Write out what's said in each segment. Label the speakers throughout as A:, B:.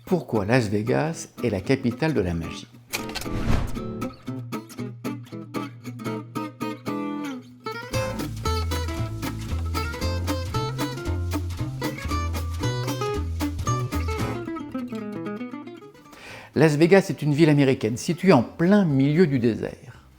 A: pourquoi Las Vegas est la capitale de la magie. Las Vegas est une ville américaine située en plein milieu du désert.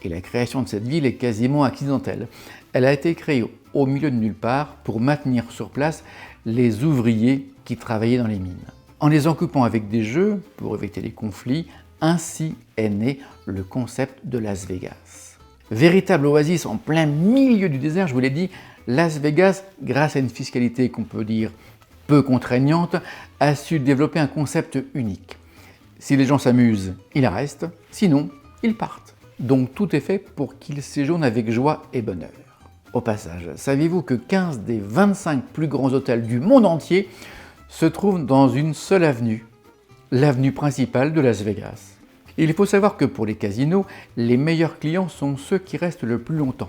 A: Et la création de cette ville est quasiment accidentelle. Elle a été créée au milieu de nulle part pour maintenir sur place les ouvriers qui travaillaient dans les mines. En les occupant avec des jeux pour éviter les conflits, ainsi est né le concept de Las Vegas. Véritable oasis en plein milieu du désert, je vous l'ai dit, Las Vegas, grâce à une fiscalité qu'on peut dire peu contraignante, a su développer un concept unique. Si les gens s'amusent, ils restent, sinon, ils partent. Donc tout est fait pour qu'ils séjournent avec joie et bonheur. Au passage, saviez-vous que 15 des 25 plus grands hôtels du monde entier se trouvent dans une seule avenue, l'avenue principale de Las Vegas. Il faut savoir que pour les casinos, les meilleurs clients sont ceux qui restent le plus longtemps,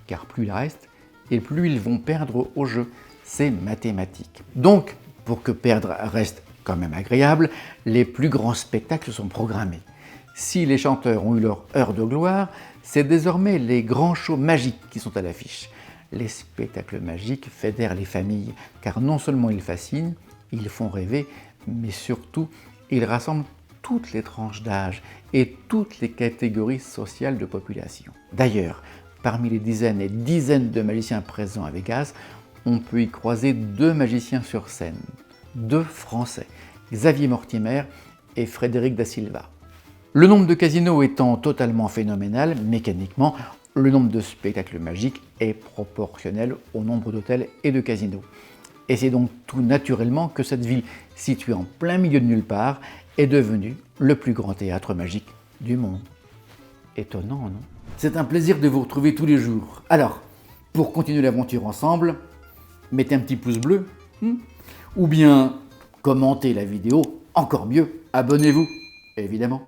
A: car plus ils restent, et plus ils vont perdre au jeu. C'est mathématique. Donc, pour que perdre reste quand même agréable, les plus grands spectacles sont programmés. Si les chanteurs ont eu leur heure de gloire, c'est désormais les grands shows magiques qui sont à l'affiche. Les spectacles magiques fédèrent les familles, car non seulement ils fascinent, ils font rêver, mais surtout, ils rassemblent toutes les tranches d'âge et toutes les catégories sociales de population. D'ailleurs, parmi les dizaines et dizaines de magiciens présents à Vegas, on peut y croiser 2 magiciens sur scène, 2 Français, Xavier Mortimer et Frédéric Da Silva. Le nombre de casinos étant totalement phénoménal, mécaniquement, le nombre de spectacles magiques est proportionnel au nombre d'hôtels et de casinos. Et c'est donc tout naturellement que cette ville, située en plein milieu de nulle part, est devenue le plus grand théâtre magique du monde. Étonnant, non? C'est un plaisir de vous retrouver tous les jours. Alors, pour continuer l'aventure ensemble, mettez un petit pouce bleu, ou bien commentez la vidéo, encore mieux, abonnez-vous, évidemment.